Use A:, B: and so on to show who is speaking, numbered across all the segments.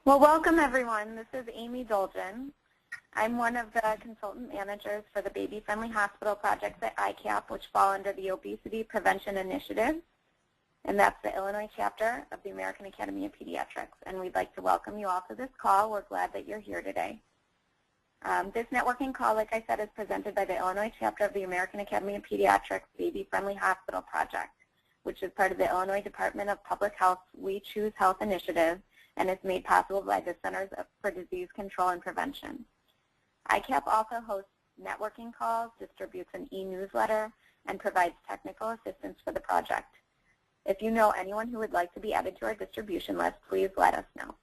A: Well, welcome everyone. This is Amy Dolgen. I'm one of the consultant managers for the Baby Friendly Hospital projects at ICAP, which fall under the Obesity Prevention Initiative, and that's the Illinois chapter of the American Academy of Pediatrics. And we'd like to welcome you all to this call. We're glad that you're here today. This networking call, like I said, is presented by the Illinois chapter of the American Academy of Pediatrics Baby Friendly Hospital project, which is part of the Illinois Department of Public Health We Choose Health initiative, and is made possible by the Centers for Disease Control and Prevention. ICAP also hosts networking calls, distributes an e-newsletter, and provides technical assistance for the project. If you know anyone who would like to be added to our distribution list, please let us know.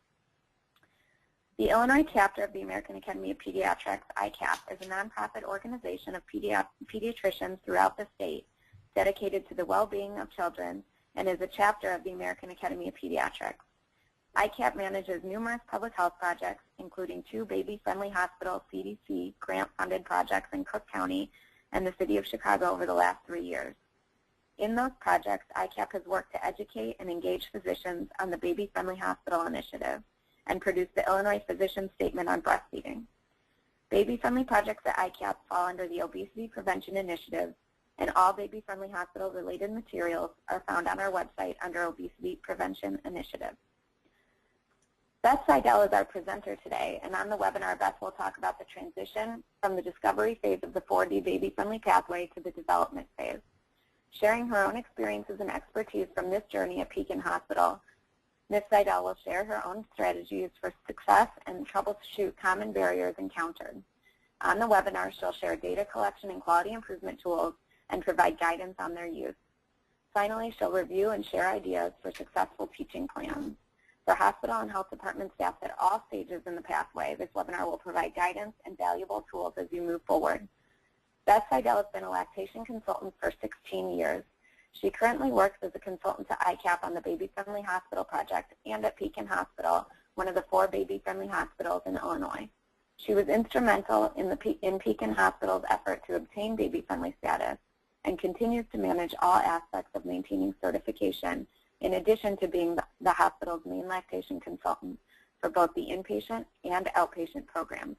A: The Illinois chapter of the American Academy of Pediatrics, ICAP, is a nonprofit organization of pediatricians throughout the state dedicated to the well-being of children and is a chapter of the American Academy of Pediatrics. ICAP manages numerous public health projects, including 2 baby-friendly hospital CDC grant-funded projects in Cook County and the City of Chicago over the last 3 years. In those projects, ICAP has worked to educate and engage physicians on the Baby Friendly Hospital Initiative and produce the Illinois Physician Statement on Breastfeeding. Baby-friendly projects at ICAP fall under the Obesity Prevention Initiative, and all baby-friendly hospital-related materials are found on our website under Obesity Prevention Initiative. Beth Seidel is our presenter today, and on the webinar, Beth will talk about the transition from the discovery phase of the 4D baby-friendly pathway to the development phase. Sharing her own experiences and expertise from this journey at Pekin Hospital, Ms. Seidel will share her own strategies for success and troubleshoot common barriers encountered. On the webinar, she'll share data collection and quality improvement tools and provide guidance on their use. Finally, she'll review and share ideas for successful teaching plans. For hospital and health department staff at all stages in the pathway, this webinar will provide guidance and valuable tools as you move forward. Beth Seidel has been a lactation consultant for 16 years. She currently works as a consultant to ICAP on the Baby Friendly Hospital project and at Pekin Hospital, one of the 4 baby-friendly hospitals in Illinois. She was instrumental in Pekin Hospital's effort to obtain baby-friendly status and continues to manage all aspects of maintaining certification, in addition to being the hospital's main lactation consultant for both the inpatient and outpatient programs.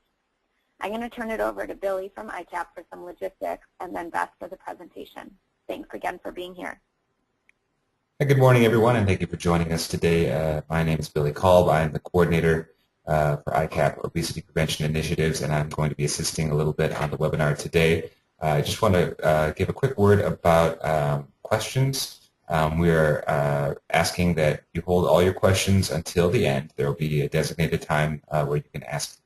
A: I'm going to turn it over to Billy from ICAP for some logistics, and then Beth for the presentation. Thanks again for being here.
B: Good morning, everyone, and thank you for joining us today. My name is Billy Kolb. I'm the coordinator for ICAP Obesity Prevention Initiatives, and I'm going to be assisting a little bit on the webinar today. I just want to give a quick word about questions. We are asking that you hold all your questions until the end. There will be a designated time where you can ask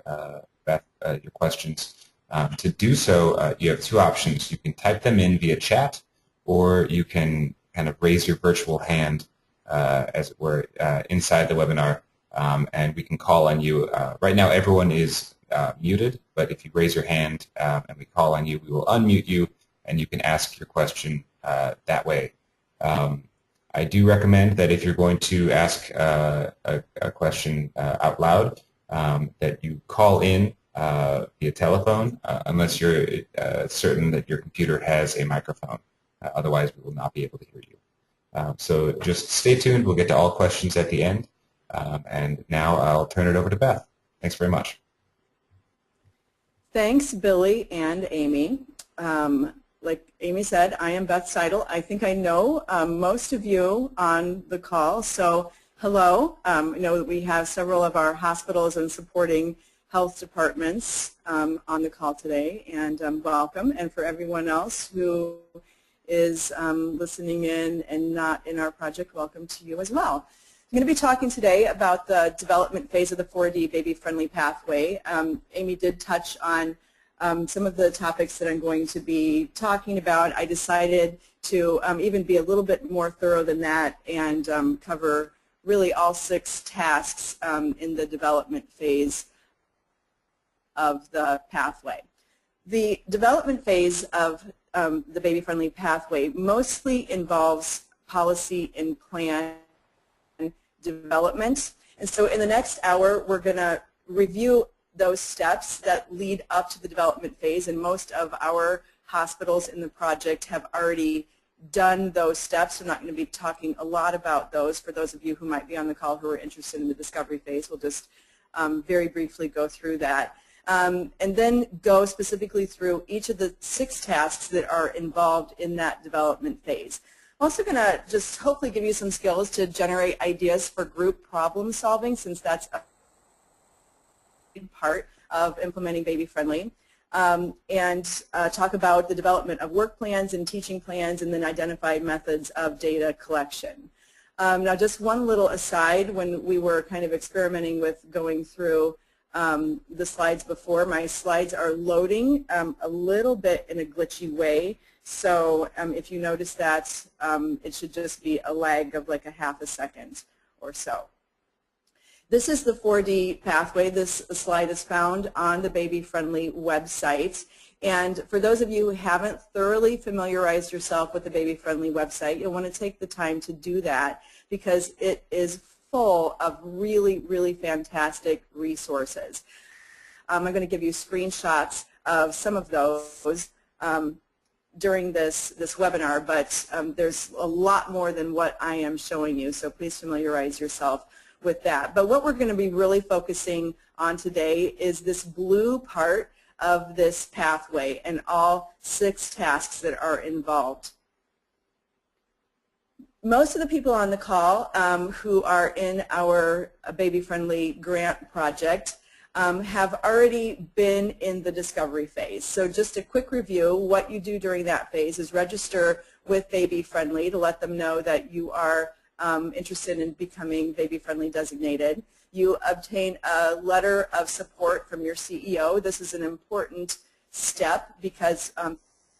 B: Beth your questions. To do so, you have 2 options. You can type them in via chat, or you can kind of raise your virtual hand, as it were, inside the webinar, and we can call on you. Right now, everyone is muted, but if you raise your hand and we call on you, we will unmute you, and you can ask your question that way. I do recommend that if you're going to ask a question out loud, that you call in via telephone, unless you're certain that your computer has a microphone. Otherwise, we will not be able to hear you. So just stay tuned. We'll get to all questions at the end. And now I'll turn it over to Beth. Thanks very much.
C: Thanks, Billy and Amy. Like Amy said, I am Beth Seidel. I think I know most of you on the call, so hello. I know that we have several of our hospitals and supporting health departments on the call today, and welcome. And for everyone else who is listening in and not in our project, welcome to you as well. I'm going to be talking today about the development phase of the 4D baby-friendly pathway. Amy did touch on some of the topics that I'm going to be talking about. I decided to even be a little bit more thorough than that and cover really all 6 tasks in the development phase of the pathway. The development phase of the baby-friendly pathway mostly involves policy and plan development. And so in the next hour, we're going to review those steps that lead up to the development phase, and most of our hospitals in the project have already done those steps. I'm not going to be talking a lot about those. For those of you who might be on the call who are interested in the discovery phase, we'll just very briefly go through that. And then go specifically through each of the 6 tasks that are involved in that development phase. I'm also going to just hopefully give you some skills to generate ideas for group problem solving, since that's a big part of implementing baby friendly. And talk about the development of work plans and teaching plans, and then identify methods of data collection. Now, just one little aside, when we were kind of experimenting with going through the slides before, my slides are loading a little bit in a glitchy way. So if you notice that, it should just be a lag of like a half a second or so. This is the 4D pathway. This slide is found on the Baby Friendly website. And for those of you who haven't thoroughly familiarized yourself with the Baby Friendly website, you'll want to take the time to do that, because it is full of really, really fantastic resources. I'm going to give you screenshots of some of those during this webinar, but there's a lot more than what I am showing you, so please familiarize yourself with that. But what we're going to be really focusing on today is this blue part of this pathway and all 6 tasks that are involved. Most of the people on the call who are in our Baby Friendly grant project have already been in the discovery phase. So just a quick review, what you do during that phase is register with Baby Friendly to let them know that you are interested in becoming Baby Friendly designated. You obtain a letter of support from your CEO. This is an important step because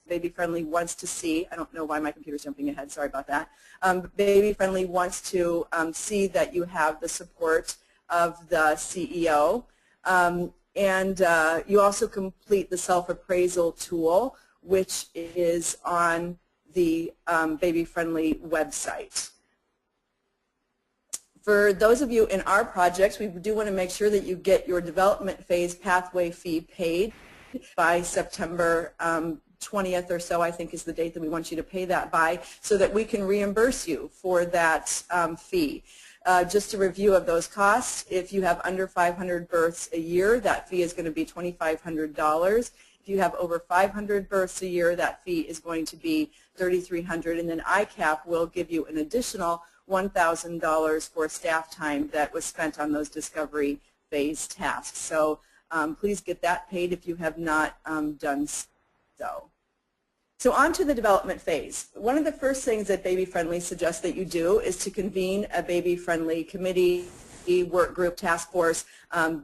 C: Baby Friendly wants to see, I don't know why my computer's jumping ahead, sorry about that. Baby Friendly wants to see that you have the support of the CEO. And you also complete the self-appraisal tool, which is on the Baby Friendly website. For those of you in our projects, we do want to make sure that you get your development phase pathway fee paid by September 20th or so, I think is the date that we want you to pay that by, so that we can reimburse you for that fee. Just a review of those costs, if you have under 500 births a year, that fee is going to be $2,500. If you have over 500 births a year, that fee is going to be $3,300, and then ICAP will give you an additional $1,000 for staff time that was spent on those discovery phase tasks. So please get that paid if you have not done so. So on to the development phase. One of the first things that Baby Friendly suggests that you do is to convene a Baby Friendly committee, work group, task force.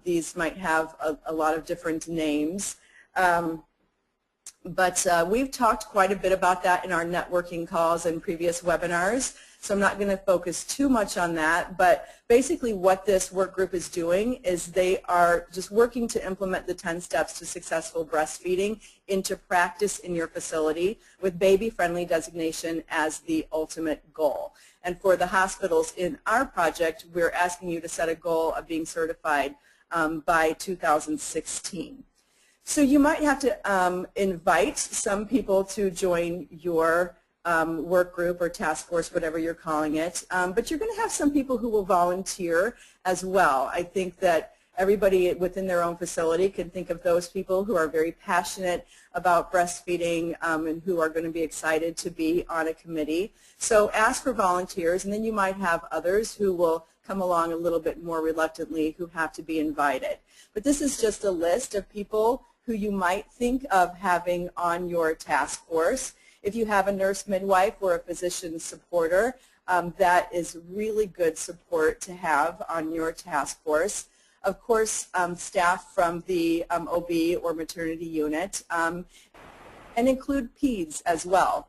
C: These might have a lot of different names. But we've talked quite a bit about that in our networking calls and previous webinars, so I'm not going to focus too much on that. But basically what this work group is doing is they are just working to implement the 10 steps to successful breastfeeding into practice in your facility, with Baby Friendly designation as the ultimate goal. And for the hospitals in our project, we're asking you to set a goal of being certified by 2016. So you might have to invite some people to join your work group or task force, whatever you're calling it, but you're going to have some people who will volunteer as well. I think that everybody within their own facility can think of those people who are very passionate about breastfeeding and who are going to be excited to be on a committee. So ask for volunteers, and then you might have others who will come along a little bit more reluctantly who have to be invited. But this is just a list of people who you might think of having on your task force. If you have a nurse midwife or a physician supporter, that is really good support to have on your task force. Of course, staff from the OB or maternity unit, and include PEDS as well.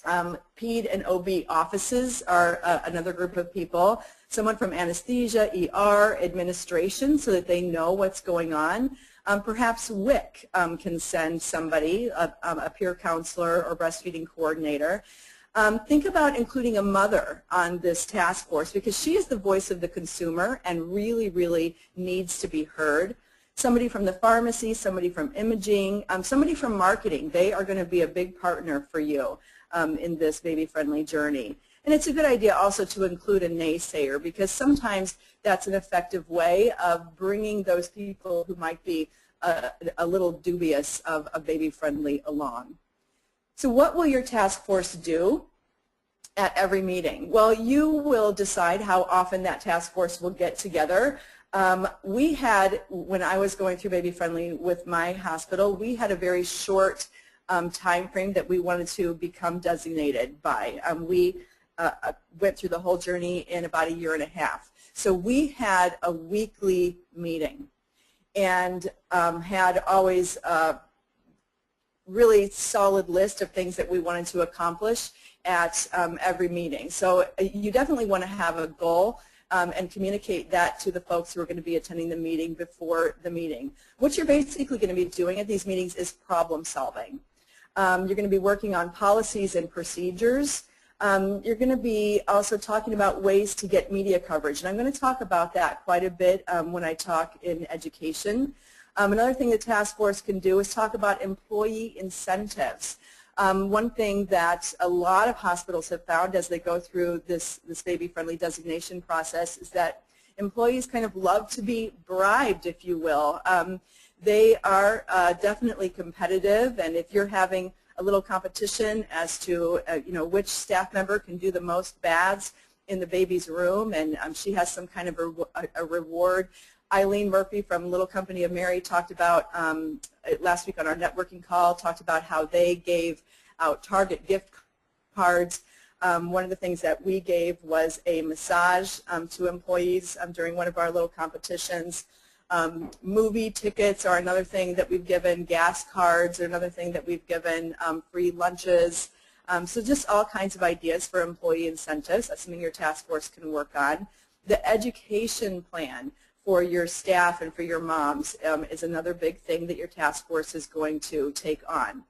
C: PED and OB offices are another group of people. Someone from anesthesia, ER, administration, so that they know what's going on. Perhaps WIC can send somebody, a peer counselor or breastfeeding coordinator. Think about including a mother on this task force, because she is the voice of the consumer and really, really needs to be heard. Somebody from the pharmacy, somebody from imaging, somebody from marketing. They are going to be a big partner for you. in this baby-friendly journey. And it's a good idea also to include a naysayer, because sometimes that's an effective way of bringing those people who might be a little dubious of baby-friendly along. So what will your task force do at every meeting? Well, you will decide how often that task force will get together. We had, when I was going through Baby Friendly with my hospital, we had a very short time frame that we wanted to become designated by. We went through the whole journey in about 1.5 years. So we had a weekly meeting and had always a really solid list of things that we wanted to accomplish at every meeting. So you definitely want to have a goal and communicate that to the folks who are going to be attending the meeting before the meeting. What you're basically going to be doing at these meetings is problem solving. You're going to be working on policies and procedures. You're going to be also talking about ways to get media coverage, and I'm going to talk about that quite a bit when I talk in education. Another thing the task force can do is talk about employee incentives. One thing that a lot of hospitals have found as they go through this baby-friendly designation process is that employees kind of love to be bribed, if you will. They are definitely competitive, and if you're having a little competition as to which staff member can do the most baths in the baby's room, and she has some kind of a reward. Eileen Murphy from Little Company of Mary talked about, last week on our networking call, talked about how they gave out Target gift cards. One of the things that we gave was a massage to employees during one of our little competitions. Movie tickets are another thing that we've given. Gas cards are another thing that we've given. Free lunches. So just all kinds of ideas for employee incentives. That's something your task force can work on. The education plan for your staff and for your moms is another big thing that your task force is going to take on.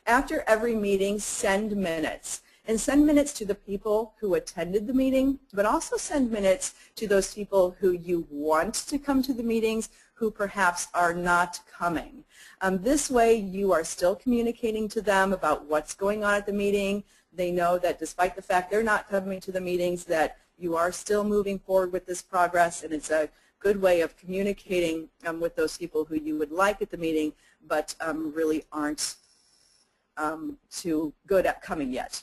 C: After every meeting, send minutes. And send minutes to the people who attended the meeting, but also send minutes to those people who you want to come to the meetings who perhaps are not coming. This way you are still communicating to them about what's going on at the meeting. They know that despite the fact they're not coming to the meetings, that you are still moving forward with this progress, and it's a good way of communicating with those people who you would like at the meeting but really aren't too good at coming yet.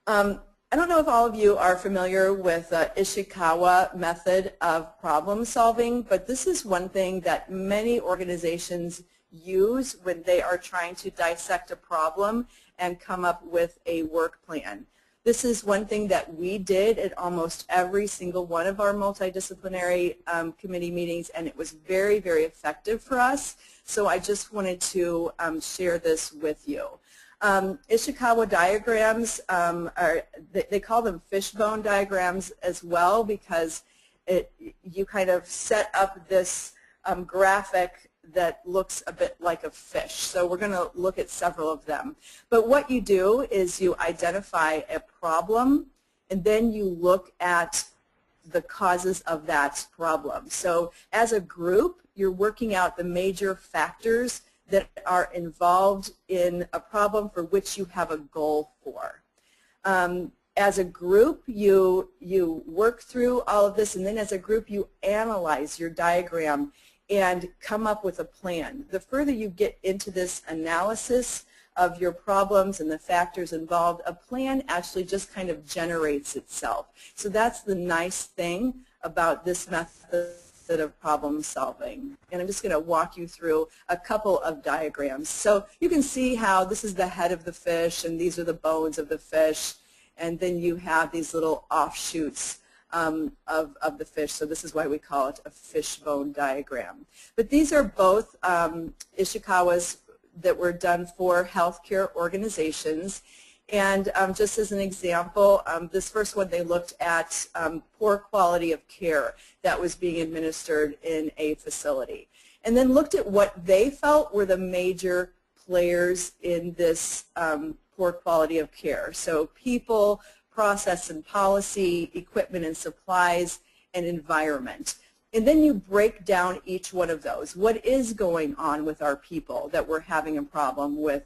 C: I don't know if all of you are familiar with Ishikawa method of problem solving, but this is one thing that many organizations use when they are trying to dissect a problem and come up with a work plan. This is one thing that we did at almost every single one of our multidisciplinary committee meetings, and it was very, very effective for us. So I just wanted to share this with you. Ishikawa diagrams they call them fishbone diagrams as well, because you kind of set up this graphic that looks a bit like a fish. So we're going to look at several of them. But what you do is you identify a problem, and then you look at the causes of that problem. So as a group, you're working out the major factors that are involved in a problem for which you have a goal for. As a group, you work through all of this, and then as a group, you analyze your diagram and come up with a plan. The further you get into this analysis of your problems and the factors involved, a plan actually just kind of generates itself. So that's the nice thing about this method of problem solving. And I'm just going to walk you through a couple of diagrams. So you can see how this is the head of the fish, and these are the bones of the fish, and then you have these little offshoots of the fish. So this is why we call it a fishbone diagram. But these are both Ishikawas that were done for healthcare organizations. And just as an example, this first one, they looked at poor quality of care that was being administered in a facility, and then looked at what they felt were the major players in this poor quality of care. So people, process and policy, equipment and supplies, and environment. And then you break down each one of those. What is going on with our people that we're having a problem with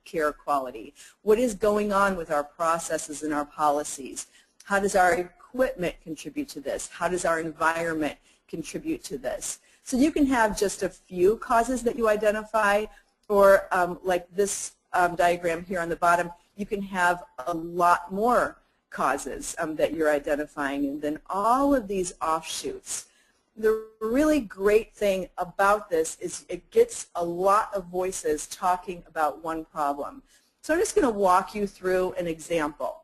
C: care quality? What is going on with our processes and our policies? How does our equipment contribute to this? How does our environment contribute to this? So you can have just a few causes that you identify, or like this diagram here on the bottom, you can have a lot more causes that you're identifying, and then all of these offshoots. The really great thing about this is it gets a lot of voices talking about one problem. So I'm just going to walk you through an example.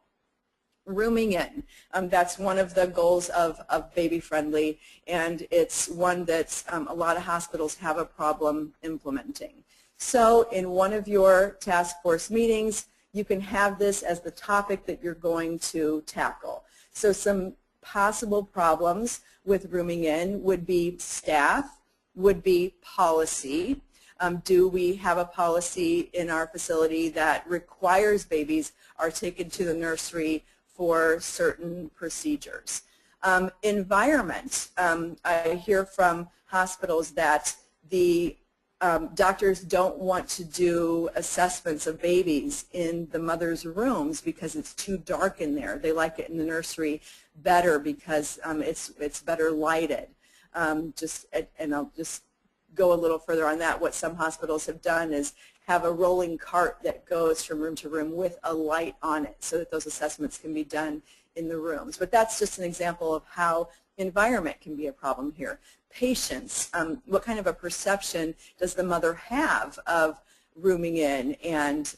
C: Rooming in. That's one of the goals of Baby Friendly, and it's one that a lot of hospitals have a problem implementing. So in one of your task force meetings, you can have this as the topic that you're going to tackle. So some possible problems with rooming in would be staff, would be policy. Do we have a policy in our facility that requires babies are taken to the nursery for certain procedures? Environment. I hear from hospitals that the doctors don't want to do assessments of babies in the mother's rooms because it's too dark in there. They like it in the nursery better because it's better lighted. And I'll just go a little further on that. What some hospitals have done is have a rolling cart that goes from room to room with a light on it so that those assessments can be done in the rooms. But that's just an example of how environment can be a problem here. Patience. What kind of a perception does the mother have of rooming in, and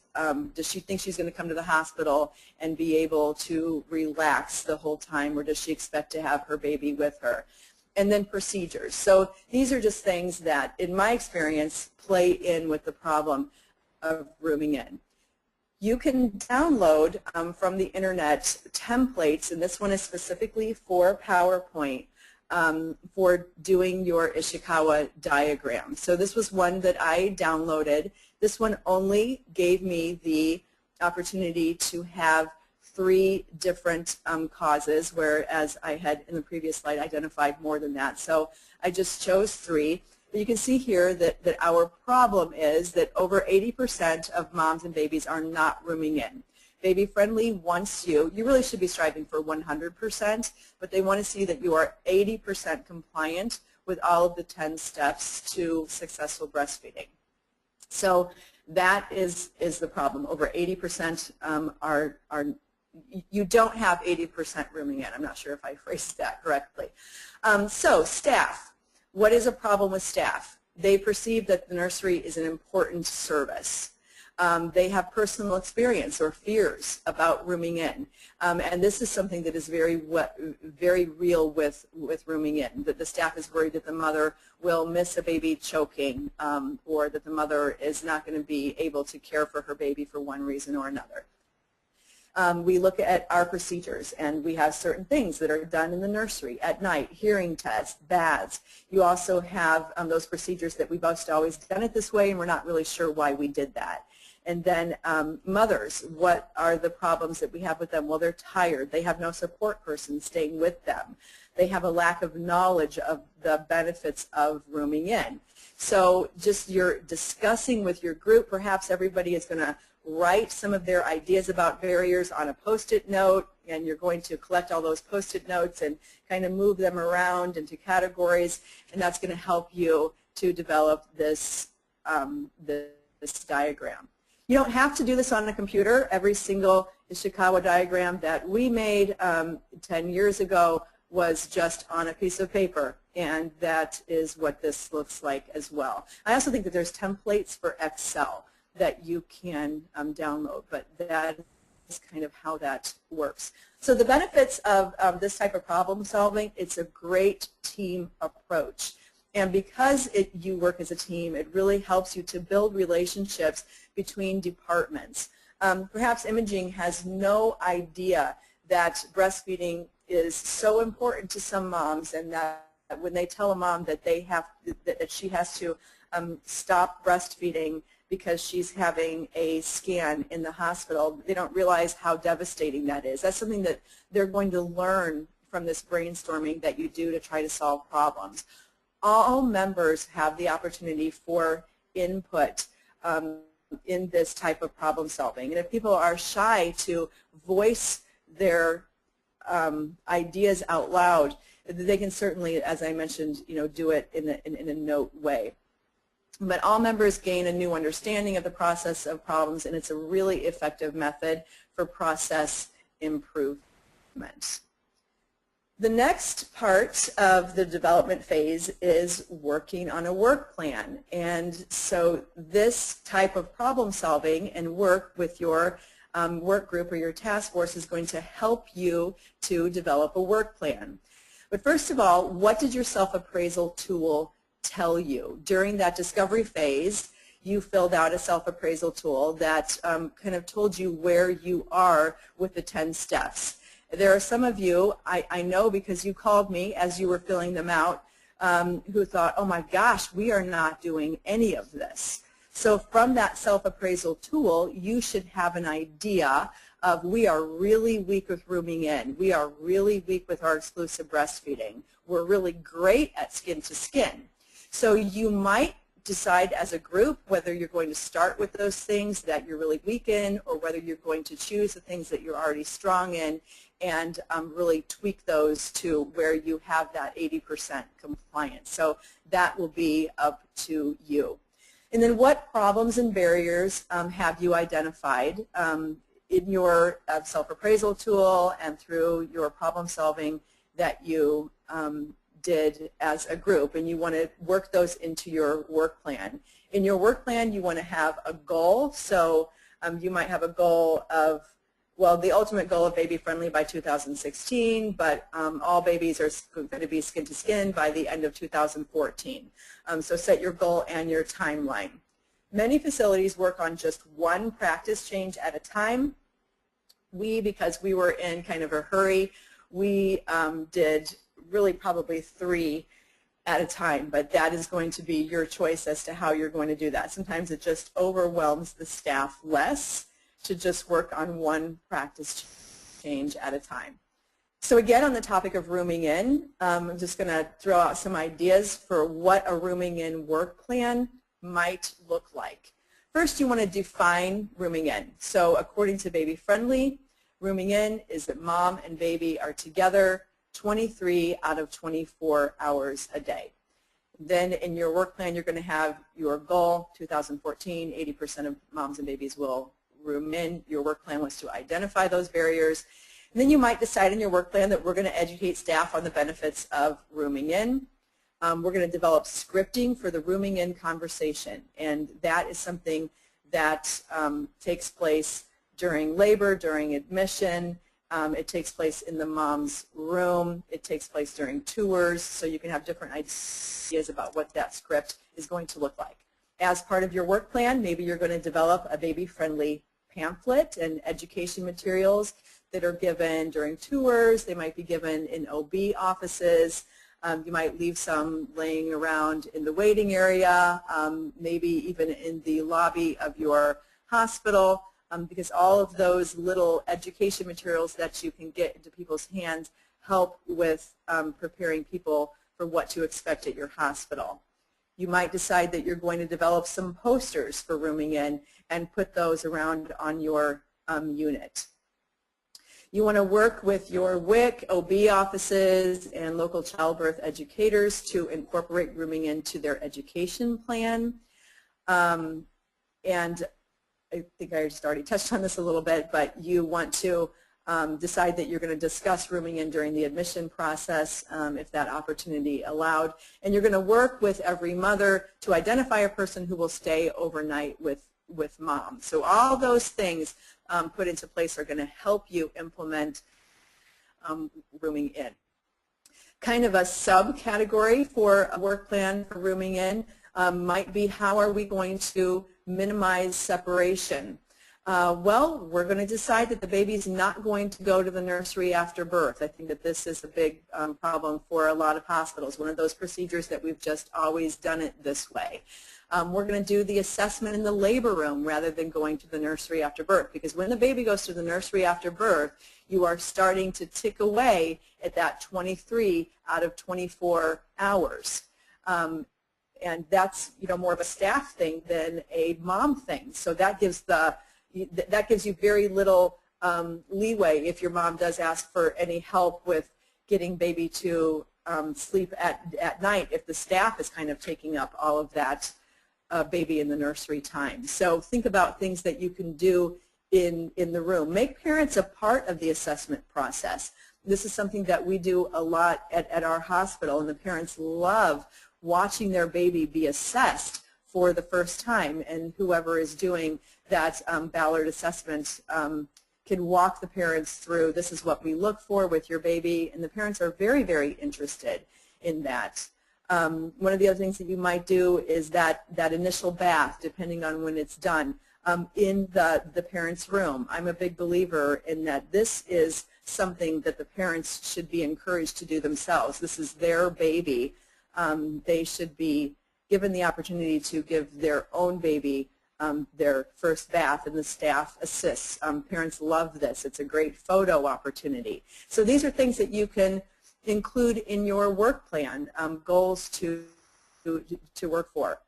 C: does she think she's going to come to the hospital and be able to relax the whole time, or does she expect to have her baby with her? And then procedures. So these are just things that, in my experience, play in with the problem of rooming in. You can download from the internet templates, and this one is specifically for PowerPoint, for doing your Ishikawa diagram. So this was one that I downloaded. This one only gave me the opportunity to have 3 different causes, whereas I had in the previous slide identified more than that. So I just chose 3. But you can see here that our problem is that over 80% of moms and babies are not rooming in. Baby Friendly wants you really should be striving for 100%, but they want to see that you are 80% compliant with all of the 10 steps to successful breastfeeding. So that is the problem. Over 80% you don't have 80% rooming in. I'm not sure if I phrased that correctly. So staff. What is a problem with staff? They perceive that the nursery is an important service. They have personal experience or fears about rooming in, and this is something that is very real with rooming in, that the staff is worried that the mother will miss a baby choking, or that the mother is not going to be able to care for her baby for one reason or another. We look at our procedures, and we have certain things that are done in the nursery at night, hearing tests, baths. You also have those procedures that we've always done it this way, and we're not really sure why we did that. And then mothers, what are the problems that we have with them? Well, they're tired. They have no support person staying with them. They have a lack of knowledge of the benefits of rooming in. So just you're discussing with your group, perhaps everybody is going to write some of their ideas about barriers on a Post-it note, and you're going to collect all those Post-it notes and kind of move them around into categories, and that's going to help you to develop this, this diagram. You don't have to do this on a computer. Every single Ishikawa diagram that we made 10 years ago was just on a piece of paper, and that is what this looks like as well. I also think that there's templates for Excel that you can download, but that is kind of how that works. So the benefits of this type of problem solving, it's a great team approach. And because you work as a team, it really helps you to build relationships between departments. Perhaps imaging has no idea that breastfeeding is so important to some moms, and that when they tell a mom that that she has to stop breastfeeding because she's having a scan in the hospital, they don't realize how devastating that is. That's something that they're going to learn from this brainstorming that you do to try to solve problems. All members have the opportunity for input in this type of problem solving. And if people are shy to voice their ideas out loud, they can certainly, as I mentioned, do it in a note way. But all members gain a new understanding of the process of problems, and it's a really effective method for process improvement. The next part of the development phase is working on a work plan. And so this type of problem solving and work with your work group or your task force is going to help you to develop a work plan. But first of all, what did your self-appraisal tool tell you? During that discovery phase, you filled out a self-appraisal tool that kind of told you where you are with the 10 steps. There are some of you, I know because you called me as you were filling them out, who thought, oh my gosh, we are not doing any of this. So from that self-appraisal tool, you should have an idea of we are really weak with rooming in. We are really weak with our exclusive breastfeeding. We're really great at skin to skin. So you might decide as a group whether you're going to start with those things that you're really weak in or whether you're going to choose the things that you're already strong in and really tweak those to where you have that 80% compliance. So that will be up to you. And then what problems and barriers have you identified in your self-appraisal tool and through your problem solving that you did as a group, and you want to work those into your work plan. In your work plan, you want to have a goal. So you might have a goal of, well, the ultimate goal of baby friendly by 2016, but all babies are going to be skin to skin by the end of 2014. So set your goal and your timeline. Many facilities work on just one practice change at a time. Because we were in kind of a hurry, we did really probably 3 at a time, but that is going to be your choice as to how you're going to do that. Sometimes it just overwhelms the staff less to just work on one practice change at a time. So again, on the topic of rooming in, I'm just going to throw out some ideas for what a rooming in work plan might look like. First, you want to define rooming in. So according to Baby Friendly, rooming in is that mom and baby are together 23 out of 24 hours a day. Then in your work plan, you're going to have your goal, 2014, 80% of moms and babies will room in. Your work plan was to identify those barriers. And then you might decide in your work plan that we're going to educate staff on the benefits of rooming in. We're going to develop scripting for the rooming in conversation, and that is something that takes place during labor, during admission. It takes place in the mom's room. It takes place during tours, so you can have different ideas about what that script is going to look like. As part of your work plan, maybe you're going to develop a baby-friendly pamphlet and education materials that are given during tours. They might be given in OB offices. You might leave some laying around in the waiting area, maybe even in the lobby of your hospital, because all of those little education materials that you can get into people's hands help with preparing people for what to expect at your hospital. You might decide that you're going to develop some posters for rooming in and put those around on your unit. You want to work with your WIC, OB offices, and local childbirth educators to incorporate rooming into their education plan. And I think I just already touched on this a little bit, but you want to decide that you're going to discuss rooming in during the admission process if that opportunity allowed. And you're going to work with every mother to identify a person who will stay overnight with mom. So all those things put into place are going to help you implement rooming in. Kind of a subcategory for a work plan for rooming in might be how are we going to minimize separation. Well, we're going to decide that the baby's not going to go to the nursery after birth. I think that this is a big problem for a lot of hospitals, one of those procedures that we've just always done it this way. We're going to do the assessment in the labor room rather than going to the nursery after birth, because when the baby goes to the nursery after birth, you are starting to tick away at that 23 out of 24 hours. And that's, you know, more of a staff thing than a mom thing. So that gives you very little leeway if your mom does ask for any help with getting baby to sleep at night, if the staff is kind of taking up all of that baby in the nursery time. So think about things that you can do in the room. Make parents a part of the assessment process. This is something that we do a lot at our hospital, and the parents love watching their baby be assessed for the first time, and whoever is doing that Ballard assessment can walk the parents through, this is what we look for with your baby, and the parents are very, very interested in that. One of the other things that you might do is that initial bath, depending on when it's done, in the parents' room. I'm a big believer in that this is something that the parents should be encouraged to do themselves. This is their baby. They should be given the opportunity to give their own baby their first bath, and the staff assists. Parents love this. It's a great photo opportunity. So these are things that you can include in your work plan, goals to work for.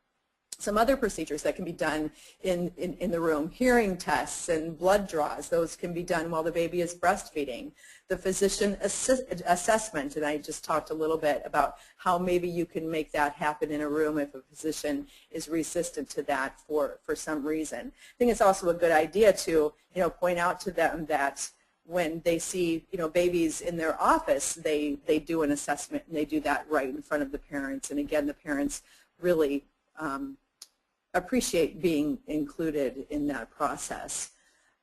C: Some other procedures that can be done in the room, hearing tests and blood draws, those can be done while the baby is breastfeeding. The physician assessment, and I just talked a little bit about how maybe you can make that happen in a room if a physician is resistant to that for some reason. I think it's also a good idea to, you know, point out to them that when they see, you know, babies in their office, they do an assessment, and they do that right in front of the parents. And again, the parents really appreciate being included in that process.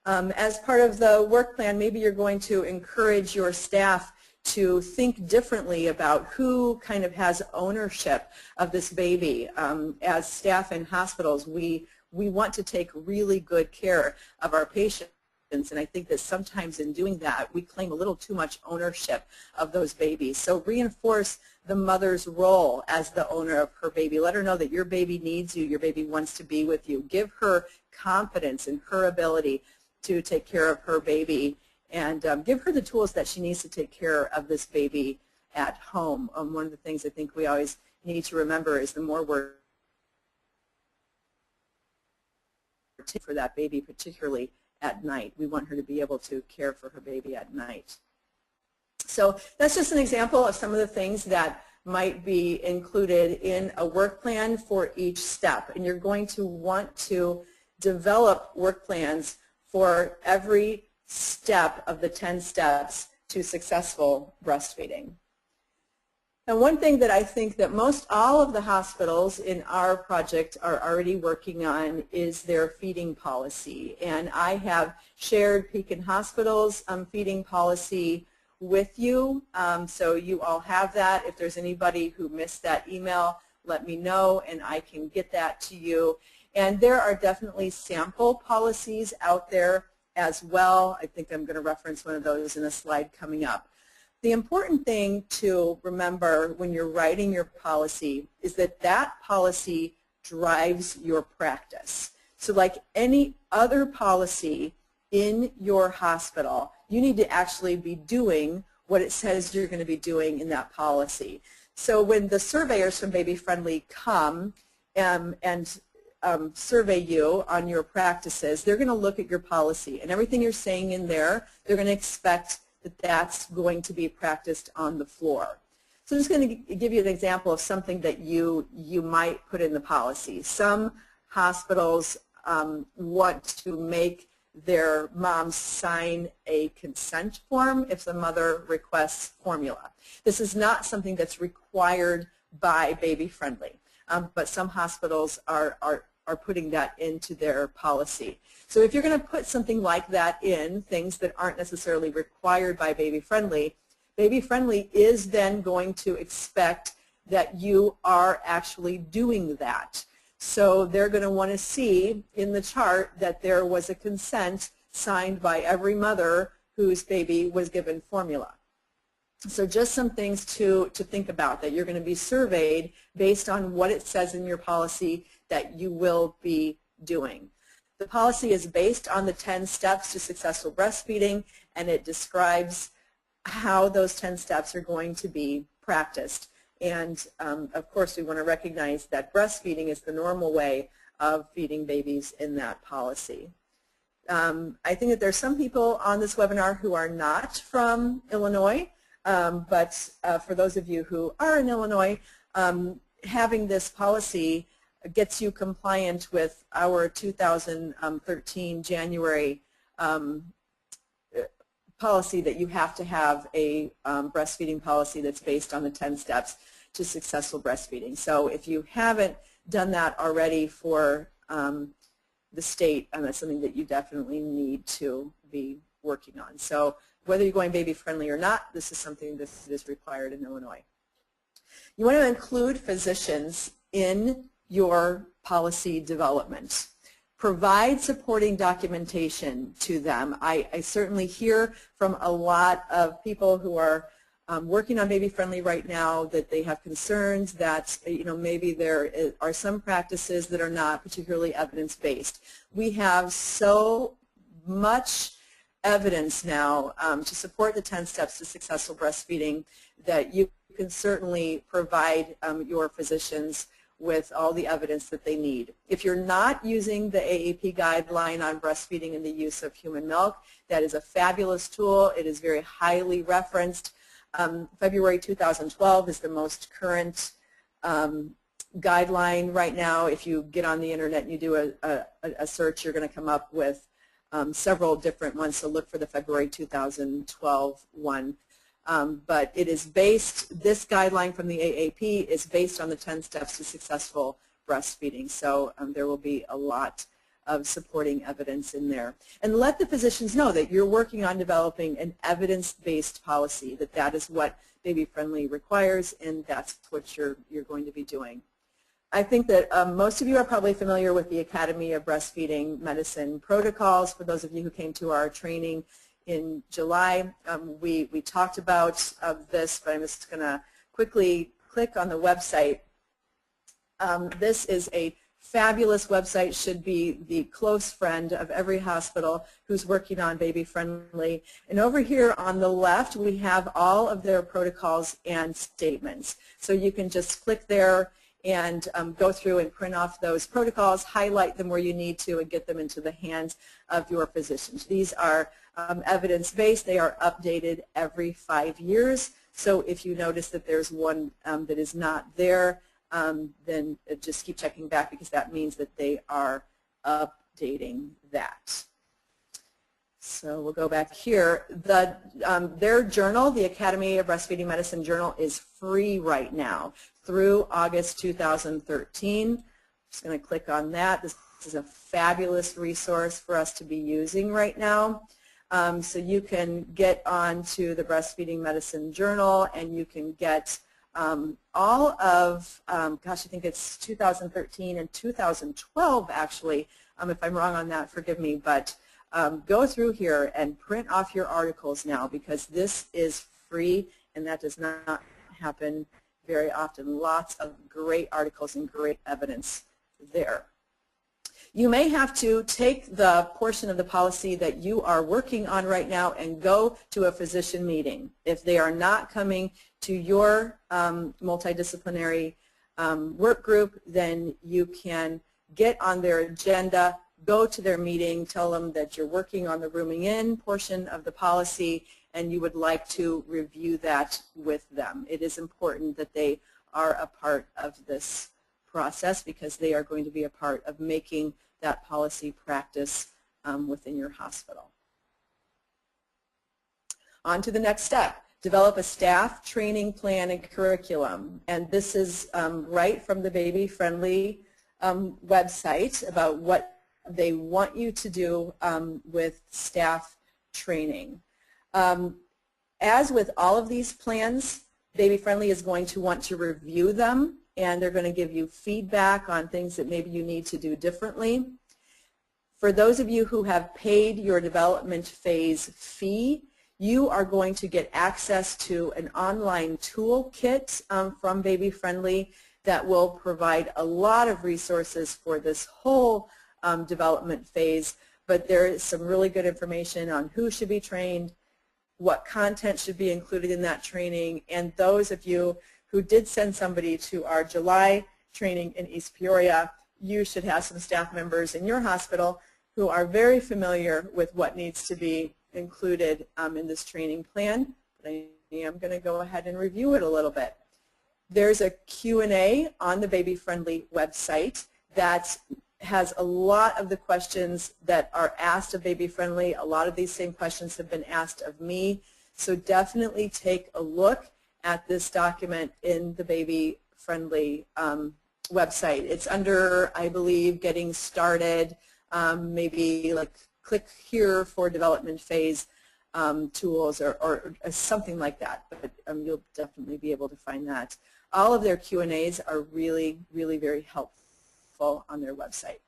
C: As part of the work plan, maybe you're going to encourage your staff to think differently about who kind of has ownership of this baby. As staff in hospitals, we want to take really good care of our patients. And I think that sometimes in doing that, we claim a little too much ownership of those babies. So reinforce the mother's role as the owner of her baby. Let her know that your baby needs you, your baby wants to be with you. Give her confidence in her ability to take care of her baby, and give her the tools that she needs to take care of this baby at home. One of the things I think we always need to remember is the more we're for that baby, particularly at night. We want her to be able to care for her baby at night. So that's just an example of some of the things that might be included in a work plan for each step. And you're going to want to develop work plans for every step of the 10 steps to successful breastfeeding. And one thing that I think that most all of the hospitals in our project are already working on is their feeding policy. And I have shared Pekin Hospital's feeding policy with you, so you all have that. If there's anybody who missed that email, let me know and I can get that to you. And there are definitely sample policies out there as well. I think I'm going to reference one of those in a slide coming up. The important thing to remember when you're writing your policy is that that policy drives your practice. So like any other policy in your hospital, you need to actually be doing what it says you're going to be doing in that policy. So when the surveyors from Baby Friendly come and survey you on your practices, they're going to look at your policy, and everything you're saying in there, they're going to expect that that's going to be practiced on the floor. So I'm just going to give you an example of something that you might put in the policy. Some hospitals want to make their moms sign a consent form if the mother requests formula. This is not something that's required by Baby Friendly, but some hospitals are putting that into their policy. So if you're going to put something like that in, things that aren't necessarily required by Baby Friendly is then going to expect that you are actually doing that. So they're going to want to see in the chart that there was a consent signed by every mother whose baby was given formula. So just some things to think about, that you're going to be surveyed based on what it says in your policy that you will be doing. The policy is based on the 10 steps to successful breastfeeding, and it describes how those 10 steps are going to be practiced. And of course, we want to recognize that breastfeeding is the normal way of feeding babies in that policy. I think that there's some people on this webinar who are not from Illinois, but for those of you who are in Illinois, having this policy gets you compliant with our 2013 January policy that you have to have a breastfeeding policy that's based on the 10 steps to successful breastfeeding. So if you haven't done that already for the state, that's something that you definitely need to be working on. So whether you're going baby friendly or not, this is something that is required in Illinois. You want to include physicians in your policy development. Provide supporting documentation to them. I certainly hear from a lot of people who are working on baby friendly right now that they have concerns that maybe there are some practices that are not particularly evidence-based. We have so much evidence now to support the 10 steps to successful breastfeeding that you can certainly provide your physicians with all the evidence that they need. If you're not using the AAP guideline on breastfeeding and the use of human milk, that is a fabulous tool. It is very highly referenced. February 2012 is the most current guideline right now. If you get on the internet and you do a search, you're going to come up with several different ones, so look for the February 2012 one. But it is based, this guideline from the AAP is based on the 10 steps to successful breastfeeding. So there will be a lot of supporting evidence in there. And let the physicians know that you're working on developing an evidence-based policy, that is what Baby Friendly requires, and that's what you're going to be doing. I think that most of you are probably familiar with the Academy of Breastfeeding Medicine protocols. For those of you who came to our training in July, we talked about this, but I'm just going to quickly click on the website. This is a fabulous website, should be the close friend of every hospital who's working on Baby Friendly. And over here on the left, we have all of their protocols and statements. So you can just click there and go through and print off those protocols, highlight them where you need to, and get them into the hands of your physicians. These are evidence-based. They are updated every 5 years. So if you notice that there's one that is not there, then just keep checking back, because that means that they are updating that. So we'll go back here. Their journal, the Academy of Breastfeeding Medicine journal, is free right now through August 2013. I'm just going to click on that. This is a fabulous resource for us to be using right now. So you can get onto the Breastfeeding Medicine journal, and you can get all of, gosh, I think it's 2013 and 2012 actually. If I'm wrong on that, forgive me, but go through here and print off your articles now, because this is free, and that does not happen very often. Lots of great articles and great evidence there. You may have to take the portion of the policy that you are working on right now and go to a physician meeting. If they are not coming to your multidisciplinary work group, then you can get on their agenda, go to their meeting, tell them that you're working on the rooming in portion of the policy, and you would like to review that with them. It is important that they are a part of this process, because they are going to be a part of making that policy practice within your hospital. On to the next step. Develop a staff training plan and curriculum. And this is right from the Baby Friendly website about what they want you to do with staff training. As with all of these plans, Baby Friendly is going to want to review them and they're going to give you feedback on things that maybe you need to do differently. For those of you who have paid your development phase fee, you are going to get access to an online toolkit from Baby Friendly that will provide a lot of resources for this whole development phase, but there is some really good information on who should be trained, what content should be included in that training, and those of you who did send somebody to our July training in East Peoria, you should have some staff members in your hospital who are very familiar with what needs to be included in this training plan. But I am going to go ahead and review it a little bit. There's a Q&A on the Baby Friendly website that has a lot of the questions that are asked of Baby Friendly. A lot of these same questions have been asked of me. So definitely take a look at this document in the Baby Friendly website. It's under, I believe, Getting Started, maybe like click here for development phase tools or something like that. But you'll definitely be able to find that. All of their Q&As are really, really very helpful on their website.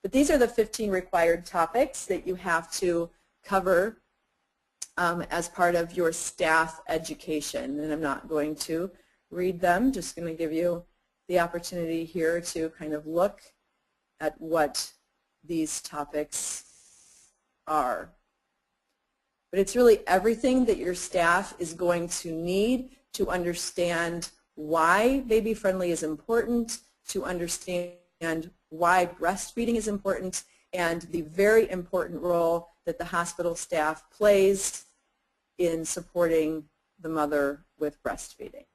C: But these are the 15 required topics that you have to cover as part of your staff education. And I'm not going to read them, just going to give you the opportunity here to kind of look at what these topics are. But it's really everything that your staff is going to need to understand why Baby Friendly is important, to understand why breastfeeding is important, and the very important role that the hospital staff plays in supporting the mother with breastfeeding.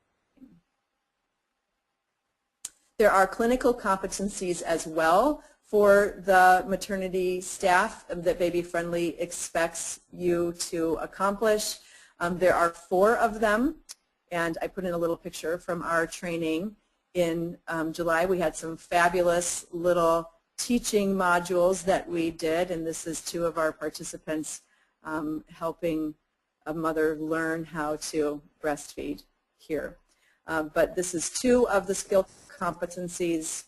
C: There are clinical competencies as well for the maternity staff that Baby Friendly expects you to accomplish. There are 4 of them, and I put in a little picture from our training in July. We had some fabulous little teaching modules that we did, and this is 2 of our participants helping a mother learn how to breastfeed here. But this is 2 of the skill competencies.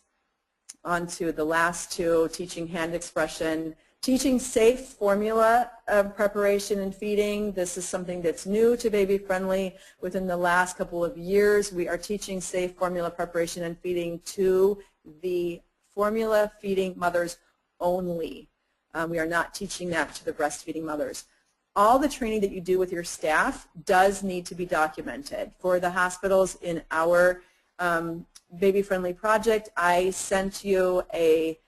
C: On to the last 2, teaching hand expression, teaching safe formula preparation and feeding. This is something that's new to Baby Friendly. Within the last couple of years, we are teaching safe formula preparation and feeding to the formula feeding mothers only. We are not teaching that to the breastfeeding mothers. All the training that you do with your staff does need to be documented. For the hospitals in our Baby Friendly project, I sent you a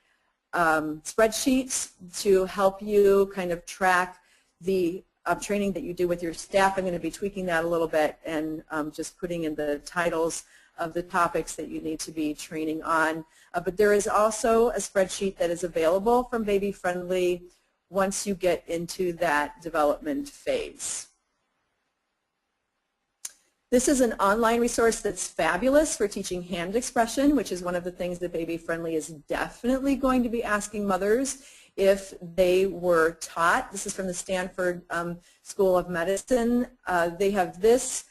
C: spreadsheet to help you kind of track the training that you do with your staff. I'm going to be tweaking that a little bit and just putting in the titles of the topics that you need to be training on. But there is also a spreadsheet that is available from Baby Friendly once you get into that development phase. This is an online resource that's fabulous for teaching hand expression, which is one of the things that Baby Friendly is definitely going to be asking mothers if they were taught. This is from the Stanford School of Medicine. They have this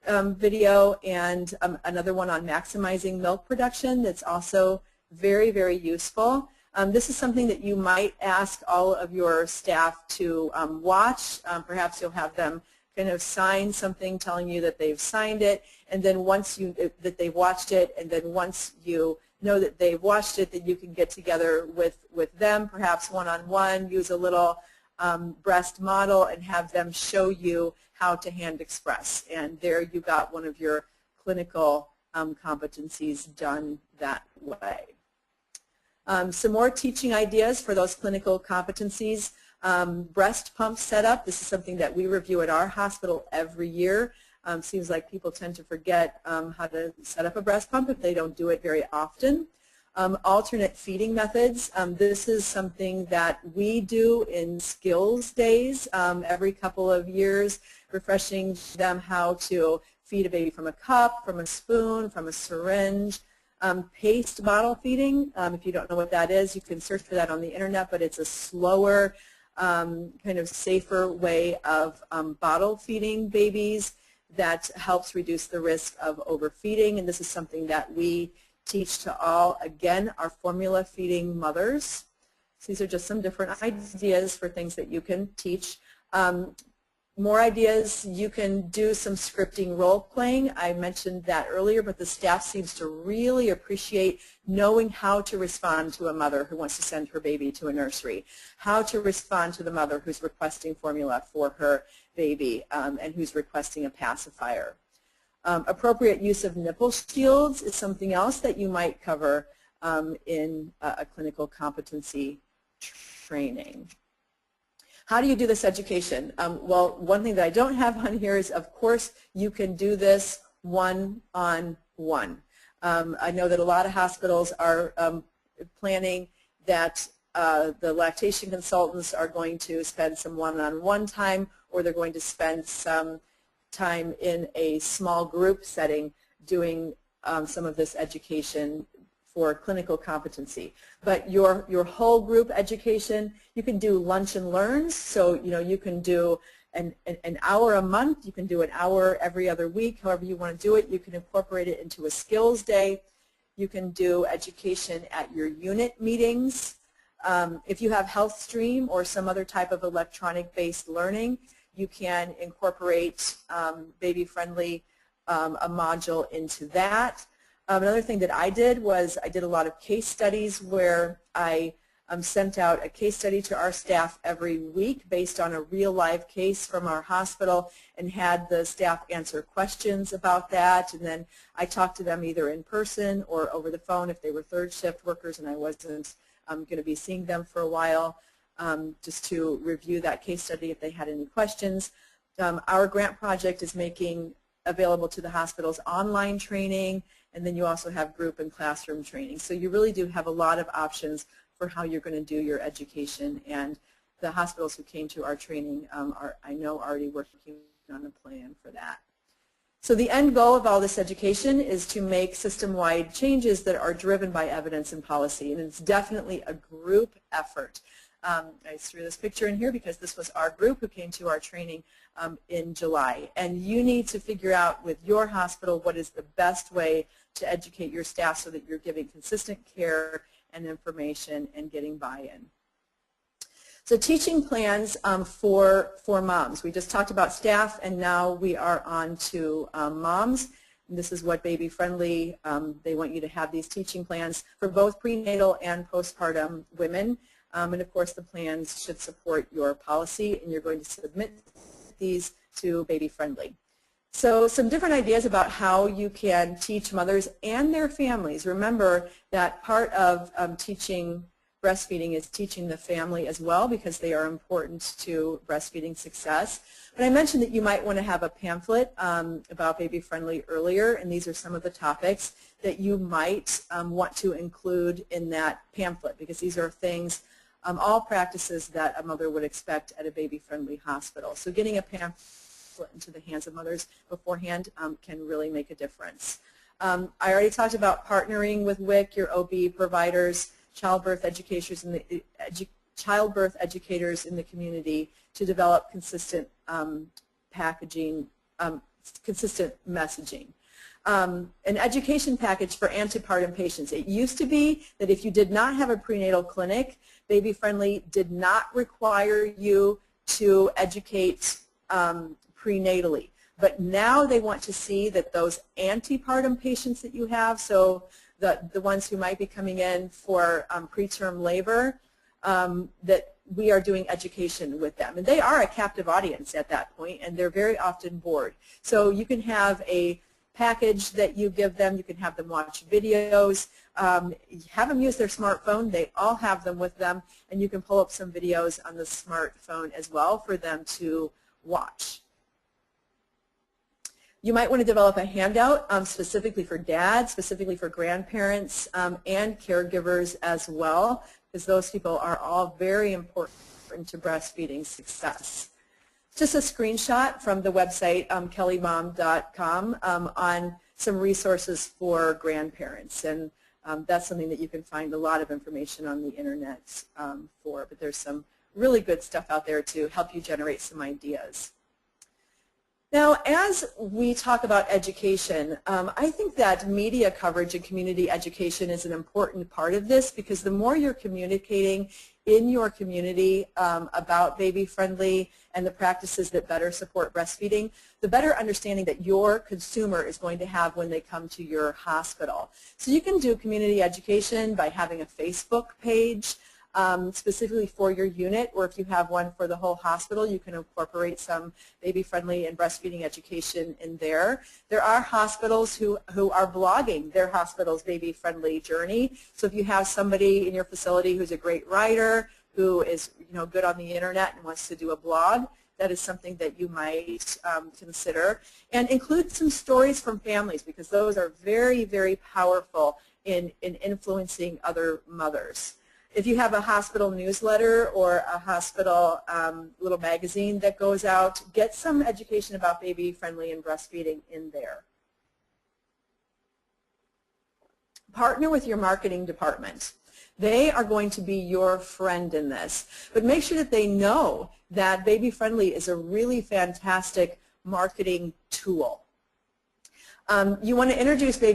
C: video and another one on maximizing milk production that's also very, very useful. This is something that you might ask all of your staff to watch. Perhaps you'll have them kind of sign something telling you that they've signed it, and then once that they've watched it, and then once you know that they've watched it, that you can get together with them, perhaps one-on-one, use a little breast model and have them show you how to hand express. And there you got one of your clinical competencies done that way. Some more teaching ideas for those clinical competencies. Breast pump setup. This is something that we review at our hospital every year. Seems like people tend to forget how to set up a breast pump if they don't do it very often. Alternate feeding methods. This is something that we do in skills days every couple of years, refreshing them how to feed a baby from a cup, from a spoon, from a syringe. Paced bottle feeding. If you don't know what that is, you can search for that on the internet, but it's a slower, kind of safer way of bottle feeding babies. that helps reduce the risk of overfeeding, and this is something that we teach to all, again, our formula feeding mothers. So these are just some different ideas for things that you can teach. More ideas, you can do some scripting role playing. I mentioned that earlier, but the staff seems to really appreciate knowing how to respond to a mother who wants to send her baby to a nursery, how to respond to the mother who's requesting formula for her baby and who's requesting a pacifier. Appropriate use of nipple shields is something else that you might cover in a clinical competency training. How do you do this education? Well, one thing that I don't have on here is, of course, you can do this one-on-one. I know that a lot of hospitals are planning that the lactation consultants are going to spend some one-on-one time, or they're going to spend some time in a small group setting doing some of this education for clinical competency. But your whole group education, you can do lunch and learns. So you can do an hour a month, you can do an hour every other week, however you want to do it. You can incorporate it into a skills day. You can do education at your unit meetings. If you have HealthStream or some other type of electronic-based learning, you can incorporate baby-friendly a module into that. Another thing that I did was I did a lot of case studies where I sent out a case study to our staff every week based on a real live case from our hospital and had the staff answer questions about that, and then I talked to them either in person or over the phone if they were third shift workers and I wasn't going to be seeing them for a while, just to review that case study if they had any questions. Our grant project is making available to the hospitals online training, and then you also have group and classroom training. So you really do have a lot of options for how you're going to do your education, and the hospitals who came to our training are, I know, already working on a plan for that. So the end goal of all this education is to make system-wide changes that are driven by evidence and policy, and it's definitely a group effort. I threw this picture in here because this was our group who came to our training in July. And you need to figure out with your hospital what is the best way to educate your staff so that you're giving consistent care and information and getting buy-in. So teaching plans for moms. We just talked about staff, and now we are on to moms. And this is what Baby Friendly, they want you to have these teaching plans for both prenatal and postpartum women. And of course the plans should support your policy, and you're going to submit these to Baby Friendly. So some different ideas about how you can teach mothers and their families. Remember that part of teaching breastfeeding is teaching the family as well, because they are important to breastfeeding success. But I mentioned that you might want to have a pamphlet about Baby Friendly earlier, and these are some of the topics that you might want to include in that pamphlet, because these are things, all practices that a mother would expect at a Baby Friendly hospital. So getting a pamphlet into the hands of mothers beforehand can really make a difference. I already talked about partnering with WIC, your OB providers, childbirth educators in the community to develop consistent packaging, consistent messaging. An education package for antepartum patients. It used to be that if you did not have a prenatal clinic, Baby Friendly did not require you to educate prenatally. But now they want to see that those antepartum patients that you have, so the ones who might be coming in for preterm labor, that we are doing education with them. And they are a captive audience at that point, and they're very often bored. So you can have a package that you give them. You can have them watch videos. Have them use their smartphone. They all have them with them, and you can pull up some videos on the smartphone as well for them to watch. You might want to develop a handout specifically for dads, specifically for grandparents, and caregivers as well, because those people are all very important to breastfeeding success. Just a screenshot from the website, kellymom.com, on some resources for grandparents. And that's something that you can find a lot of information on the internet for, but there's some really good stuff out there to help you generate some ideas. Now, as we talk about education, I think that media coverage and community education is an important part of this, because the more you're communicating in your community about baby-friendly and the practices that better support breastfeeding, the better understanding that your consumer is going to have when they come to your hospital. So you can do community education by having a Facebook page specifically for your unit, or if you have one for the whole hospital, you can incorporate some baby-friendly and breastfeeding education in there. There are hospitals who are blogging their hospital's baby-friendly journey. So if you have somebody in your facility who's a great writer, who is good on the internet and wants to do a blog, that is something that you might consider. And include some stories from families, because those are very, very powerful in influencing other mothers. If you have a hospital newsletter or a hospital little magazine that goes out, get some education about baby-friendly and breastfeeding in there. Partner with your marketing department. They are going to be your friend in this. But make sure that they know that baby-friendly is a really fantastic marketing tool. You want to introduce the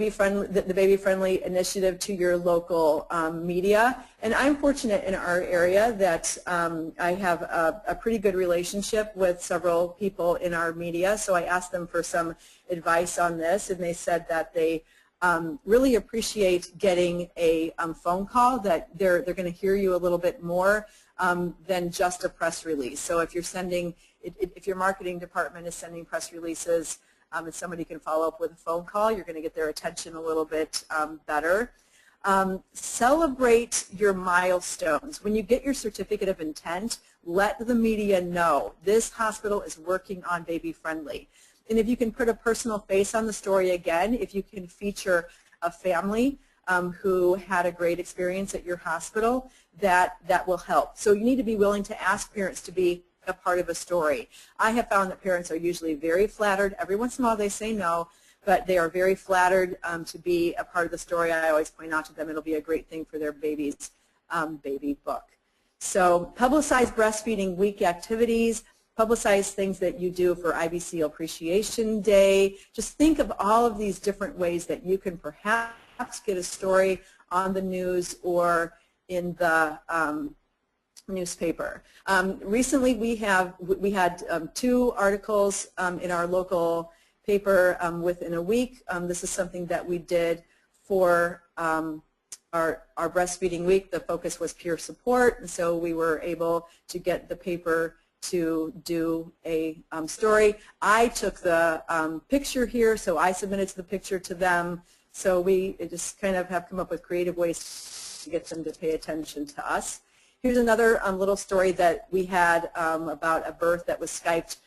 C: baby-friendly initiative to your local media, and I'm fortunate in our area that I have a pretty good relationship with several people in our media, so I asked them for some advice on this, and they said that they really appreciate getting a phone call, that they're going to hear you a little bit more than just a press release. So if you're sending, if your marketing department is sending press releases, and somebody can follow up with a phone call, you're going to get their attention a little bit better. Celebrate your milestones. When you get your certificate of intent, let the media know this hospital is working on baby-friendly. And if you can put a personal face on the story again, if you can feature a family who had a great experience at your hospital, that will help. So you need to be willing to ask parents to be a part of a story. I have found that parents are usually very flattered. Every once in a while they say no, but they are very flattered to be a part of the story. I always point out to them it'll be a great thing for their baby's baby book. So publicize breastfeeding week activities, publicize things that you do for IBCLC Appreciation Day. Just think of all of these different ways that you can perhaps get a story on the news or in the newspaper. Recently we had 2 articles in our local paper within a week. This is something that we did for our breastfeeding week. The focus was peer support, and so we were able to get the paper to do a story. I took the picture here, so I submitted the picture to them. So we just kind of have come up with creative ways to get them to pay attention to us. Here's another little story that we had about a birth that was Skyped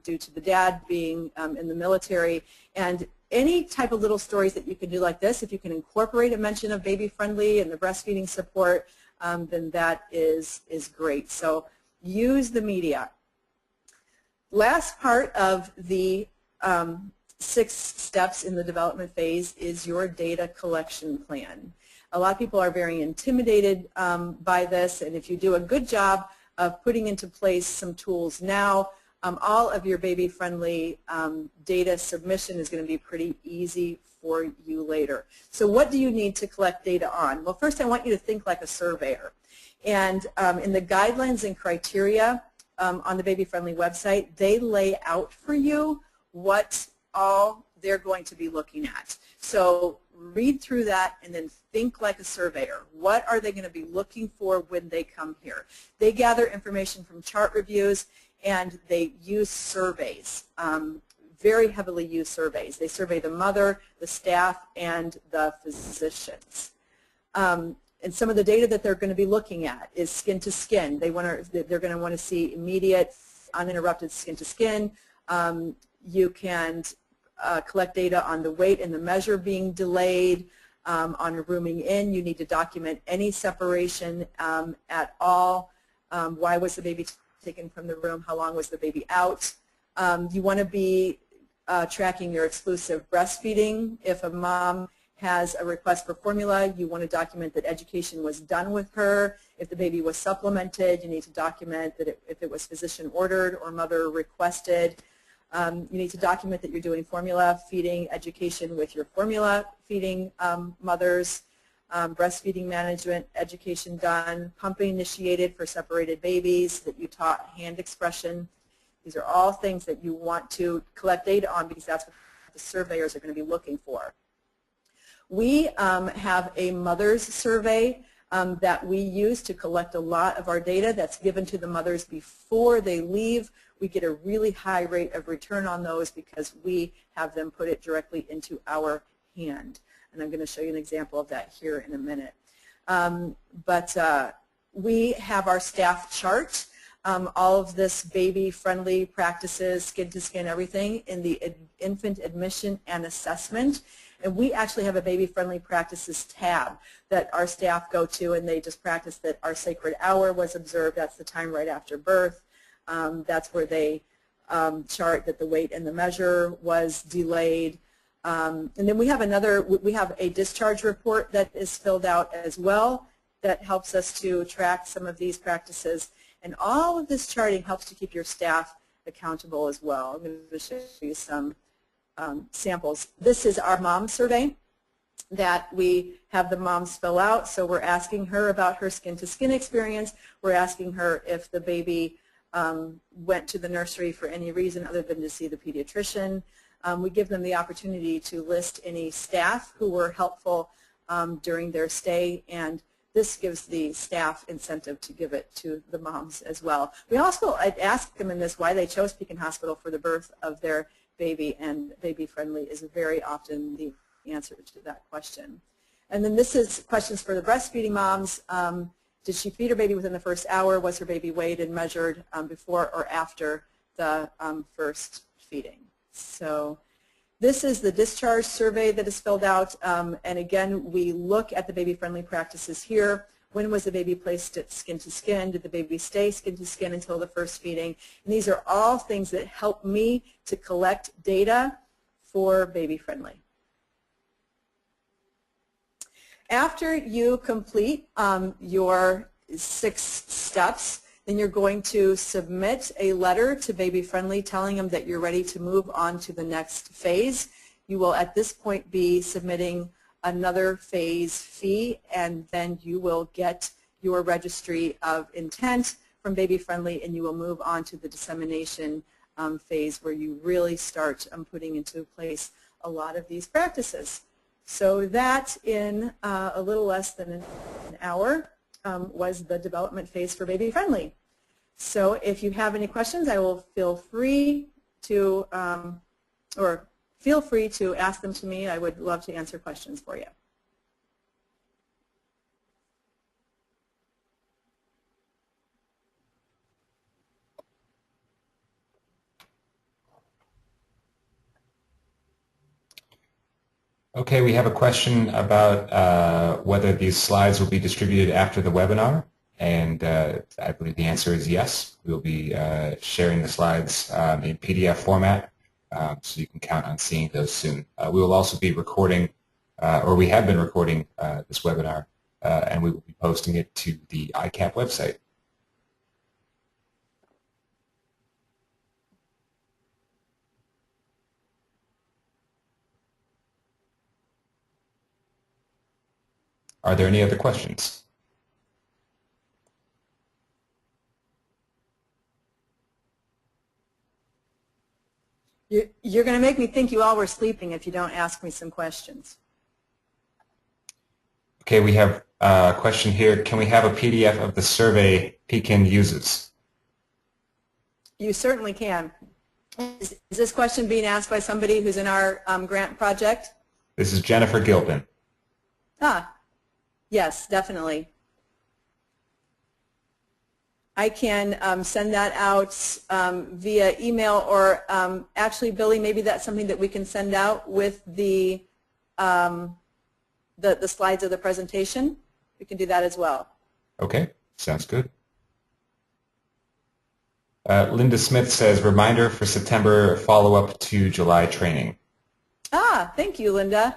C: due to the dad being in the military. And any type of little stories that you can do like this, if you can incorporate a mention of baby-friendly and the breastfeeding support, then that is great. So use the media. Last part of the 6 steps in the development phase is your data collection plan. A lot of people are very intimidated by this, and if you do a good job of putting into place some tools now, all of your baby-friendly data submission is going to be pretty easy for you later. So what do you need to collect data on? Well, first I want you to think like a surveyor. And in the guidelines and criteria on the baby-friendly website, they lay out for you what all they're going to be looking at. So read through that and then think like a surveyor. What are they going to be looking for when they come here? They gather information from chart reviews, and they use surveys, very heavily used surveys. They survey the mother, the staff, and the physicians. And some of the data that they're going to be looking at is skin to skin. They're going to want to see immediate, uninterrupted skin to skin. You can collect data on the weight and the measure being delayed. On rooming in, you need to document any separation at all. Why was the baby taken from the room? How long was the baby out? You want to be tracking your exclusive breastfeeding. If a mom has a request for formula, you want to document that education was done with her. If the baby was supplemented, you need to document that if it was physician ordered or mother requested. You need to document that you're doing formula feeding education with your formula feeding mothers, breastfeeding management education done, pumping initiated for separated babies, that you taught hand expression. These are all things that you want to collect data on because that's what the surveyors are going to be looking for. We have a mother's survey that we use to collect a lot of our data that's given to the mothers before they leave. We get a really high rate of return on those because we have them put it directly into our hand. And I'm going to show you an example of that here in a minute. We have our staff chart. All of this baby-friendly practices, skin-to-skin, everything in the infant admission and assessment. And we actually have a baby-friendly practices tab that our staff go to, and they just practice that our sacred hour was observed. That's the time right after birth. That's where they chart that the weight and the measure was delayed. And then we have a discharge report that is filled out as well that helps us to track some of these practices. And all of this charting helps to keep your staff accountable as well. I'm going to show you some samples. This is our mom survey that we have the moms fill out. So we're asking her about her skin-to-skin experience. We're asking her if the baby went to the nursery for any reason other than to see the pediatrician. We give them the opportunity to list any staff who were helpful during their stay, and this gives the staff incentive to give it to the moms as well. We also ask them in this why they chose Pekin Hospital for the birth of their baby, and baby-friendly is very often the answer to that question. And then this is questions for the breastfeeding moms. Did she feed her baby within the first hour? Was her baby weighed and measured before or after the first feeding? So this is the discharge survey that is filled out, and again, we look at the baby-friendly practices here. When was the baby placed at skin-to-skin? Did the baby stay skin-to-skin until the first feeding? And these are all things that help me to collect data for baby-friendly. After you complete your 6 steps, then you're going to submit a letter to baby-friendly telling them that you're ready to move on to the next phase. You will at this point be submitting another phase fee, and then you will get your registry of intent from baby-friendly, and you will move on to the dissemination phase where you really start putting into place a lot of these practices. So that in a little less than an hour was the development phase for baby-friendly. So if you have any questions, I will feel free to ask them to me. I would love to answer questions for you.
B: Okay, we have a question about whether these slides will be distributed after the webinar, and I believe the answer is yes. We'll be sharing the slides in PDF format, so you can count on seeing those soon. We will also be recording, or we have been recording this webinar, and we will be posting it to the ICAP website. Are there any other questions?
C: You're going to make me think you all were sleeping if you don't ask me some questions.
B: Okay, we have a question here. Can we have a PDF of the survey Pekin uses?
C: You certainly can. Is this question being asked by somebody who's in our grant project?
B: This is Jennifer Gilpin.
C: Ah, yes, definitely. I can send that out via email, or actually, Billy, maybe that's something that we can send out with the slides of the presentation. We can do that as well.
B: Okay, sounds good. Linda Smith says, reminder for September follow-up to July training.
C: Ah, thank you, Linda.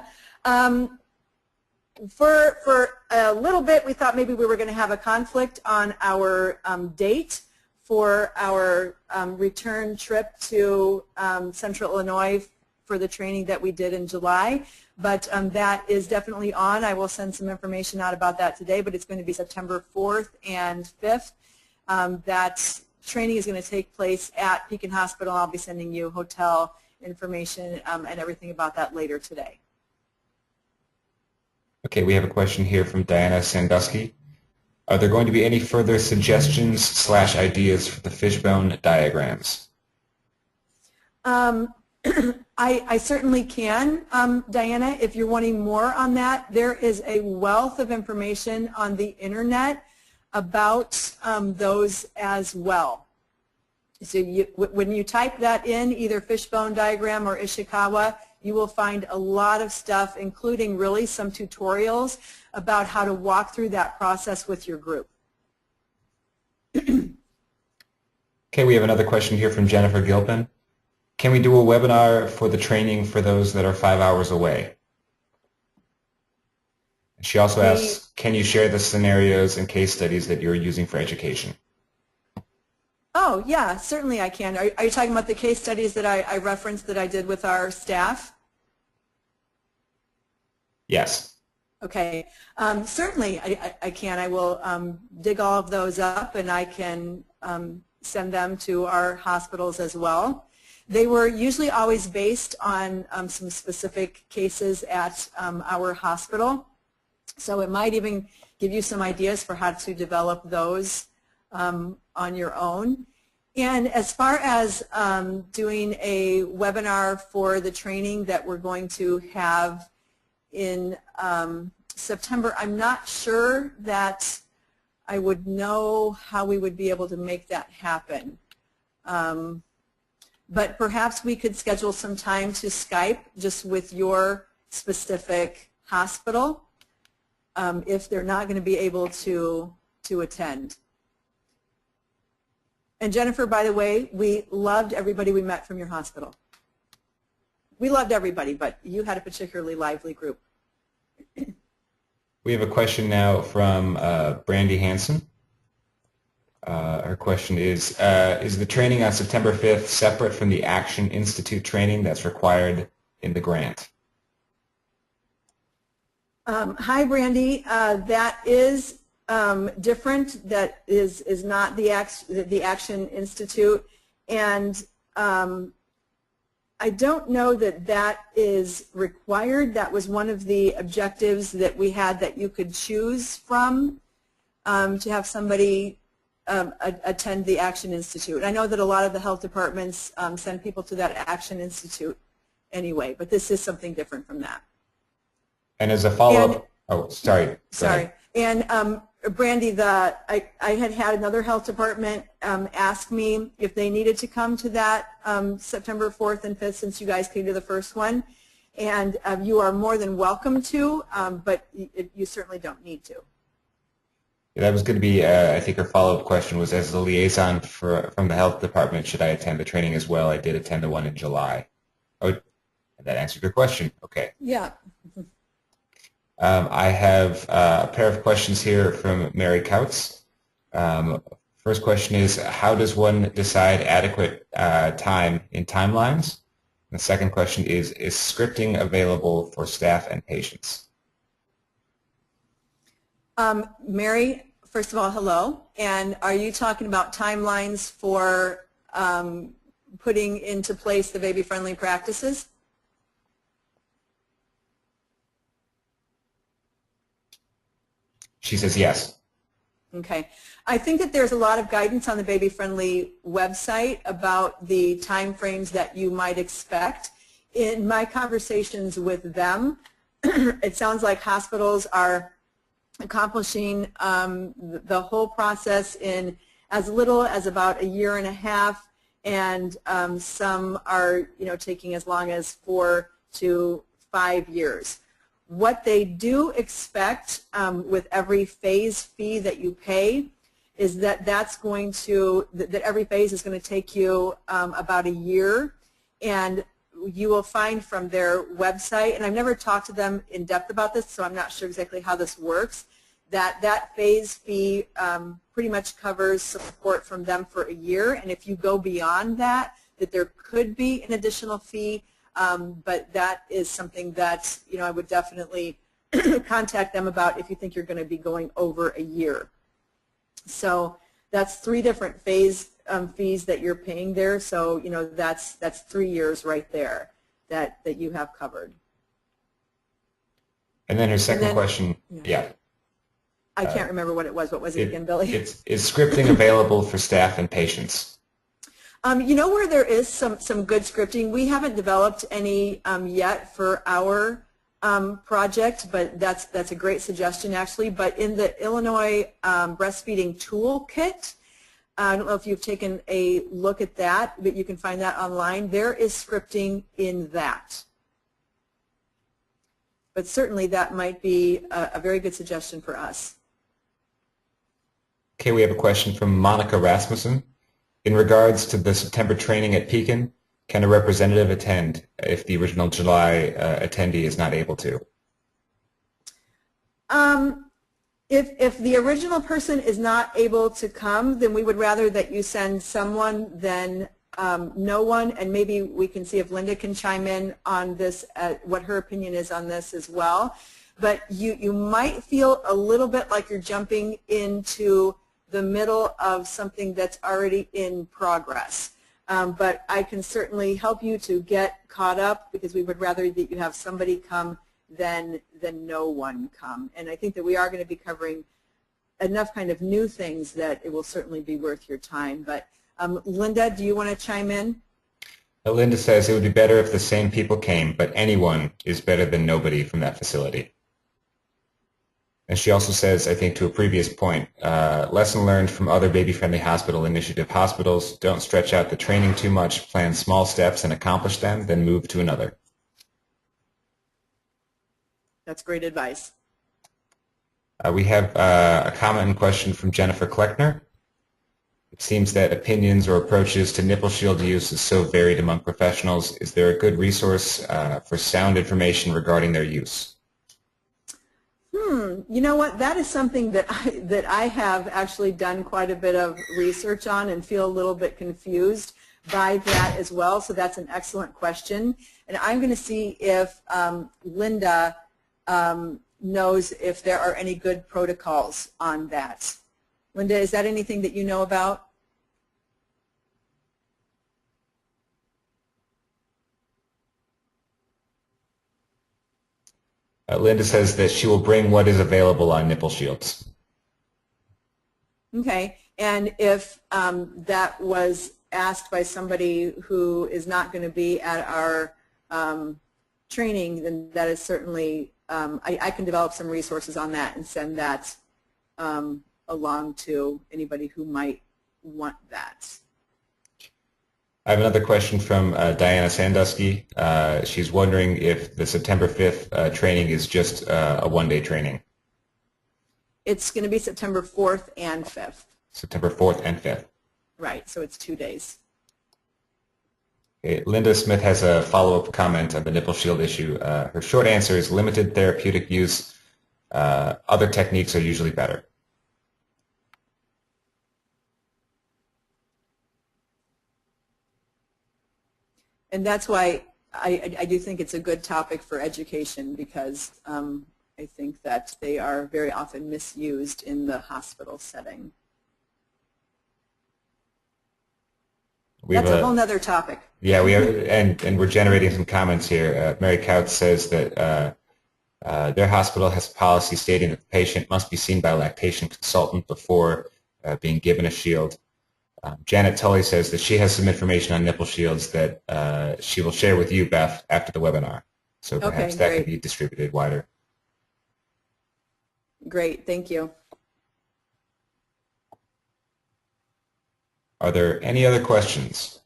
C: For a little bit, we thought maybe we were going to have a conflict on our date for our return trip to Central Illinois for the training that we did in July. But that is definitely on. I will send some information out about that today, but it's going to be September 4th and 5th. That training is going to take place at Pekin Hospital. I'll be sending you hotel information and everything about that later today.
B: Okay, we have a question here from Diana Sandusky. Are there going to be any further suggestions / ideas for the fishbone diagrams?
C: I certainly can, Diana, if you're wanting more on that. There is a wealth of information on the internet about those as well. So when you type that in, either fishbone diagram or Ishikawa, you will find a lot of stuff, including really some tutorials about how to walk through that process with your group.
B: Okay, we have another question here from Jennifer Gilpin. Can we do a webinar for the training for those that are 5 hours away? And she also asks, can you share the scenarios and case studies that you're using for education?
C: Oh, yeah, certainly I can. Are you talking about the case studies that I referenced that I did with our staff?
B: Yes.
C: Okay, certainly I can. I will dig all of those up and I can send them to our hospitals as well. They were usually always based on some specific cases at our hospital, so it might even give you some ideas for how to develop those on your own. And as far as doing a webinar for the training that we're going to have in September, I'm not sure that I would know how we would be able to make that happen. But perhaps we could schedule some time to Skype just with your specific hospital if they're not going to be able to attend. And Jennifer, by the way, we loved everybody we met from your hospital. We loved everybody, but you had a particularly lively group.
B: We have a question now from Brandy Hansen. Her question is the training on September 5th separate from the Action Institute training that's required in the grant?
C: Hi, Brandy. That is different. That is not the Action Institute, and I don't know that that is required. That was one of the objectives that we had that you could choose from to have somebody attend the Action Institute. I know that a lot of the health departments send people to that Action Institute anyway, but this is something different from that.
B: And as a follow-up, oh, sorry.
C: Sorry. And Brandy, I had another health department ask me if they needed to come to that September 4th and 5th, since you guys came to the first one. And you are more than welcome to, but you certainly don't need to.
B: Yeah, that was going to be, I think her follow-up question was, as the liaison from the health department, should I attend the training as well? I did attend the one in July. Oh, that answered your question. Okay.
C: Yeah.
B: I have a pair of questions here from Mary Kautz. First question is, how does one decide adequate time in timelines? And the second question is scripting available for staff and patients?
C: Mary, first of all, hello. And are you talking about timelines for putting into place the baby-friendly practices?
B: She says yes.
C: Okay. I think that there's a lot of guidance on the baby-friendly website about the time frames that you might expect. In my conversations with them, it sounds like hospitals are accomplishing the whole process in as little as about a year and a half, and some are, taking as long as 4 to 5 years. What they do expect with every phase fee that you pay is that that every phase is going to take you about a year, and you will find from their website, and I've never talked to them in depth about this, so I'm not sure exactly how this works, that phase fee pretty much covers support from them for a year, and if you go beyond that, that there could be an additional fee, but that is something that, you know, I would definitely contact them about if you think you're going to be going over a year. So that's 3 different phase fees that you're paying there. So, you know, that's 3 years right there that you have covered.
B: And then her second question, yeah.
C: I can't remember what it was. What was it again, Billy?
B: Is scripting available for staff and patients?
C: You know where there is some good scripting? We haven't developed any yet for our project, but that's a great suggestion actually. But in the Illinois breastfeeding toolkit, I don't know if you've taken a look at that, but you can find that online. There is scripting in that. But certainly that might be a very good suggestion for us.
B: Okay, we have a question from Monica Rasmussen. In regards to the September training at Pekin, can a representative attend if the original July attendee is not able to?
C: If the original person is not able to come, then we would rather that you send someone than no one, and maybe we can see if Linda can chime in on this, what her opinion is on this as well. But you might feel a little bit like you're jumping into the middle of something that's already in progress. But I can certainly help you to get caught up, because we would rather that you have somebody come than no one come. And I think that we are going to be covering enough kind of new things that it will certainly be worth your time. But Linda, do you want to chime in?
B: Linda says it would be better if the same people came, but anyone is better than nobody from that facility. And she also says, I think to a previous point, lesson learned from other baby-friendly hospital initiative hospitals, don't stretch out the training too much, plan small steps and accomplish them, then move to another.
C: That's great advice.
B: We have a comment and question from Jennifer Kleckner. It seems that opinions or approaches to nipple shield use is so varied among professionals. Is there a good resource for sound information regarding their use?
C: You know what? That is something that I have actually done quite a bit of research on and feel a little bit confused by that as well. So that's an excellent question. And I'm going to see if Linda knows if there are any good protocols on that. Linda, is that anything that you know about?
B: Linda says that she will bring what is available on nipple shields.
C: Okay, and if that was asked by somebody who is not going to be at our training, then that is certainly, I can develop some resources on that and send that along to anybody who might want that.
B: I have another question from Diana Sandusky. She's wondering if the September 5th training is just a one-day training.
C: It's going to be September 4th and 5th.
B: September 4th and 5th.
C: Right, so it's 2 days.
B: Okay, Linda Smith has a follow-up comment on the nipple shield issue. Her short answer is limited therapeutic use. Other techniques are usually better.
C: And that's why I do think it's a good topic for education, because I think that they are very often misused in the hospital setting. That's a whole other topic.
B: Yeah, we have, and we're generating some comments here. Mary Couch says that their hospital has a policy stating that the patient must be seen by a lactation consultant before being given a shield. Janet Tully says that she has some information on nipple shields that she will share with you, Beth, after the webinar. So perhaps that can be distributed wider.
C: Great, thank you.
B: Are there any other questions?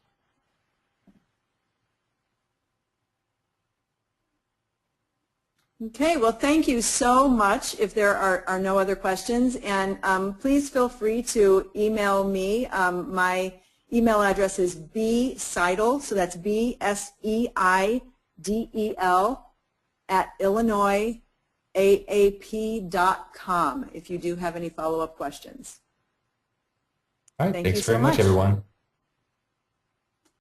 C: Okay, well, thank you so much if there are no other questions. And please feel free to email me. My email address is bseidel, so that's BSEIDEL @illinois aap.com if you do have any follow-up questions.
B: All right,
C: Thank
B: thanks
C: you so
B: very much, everyone.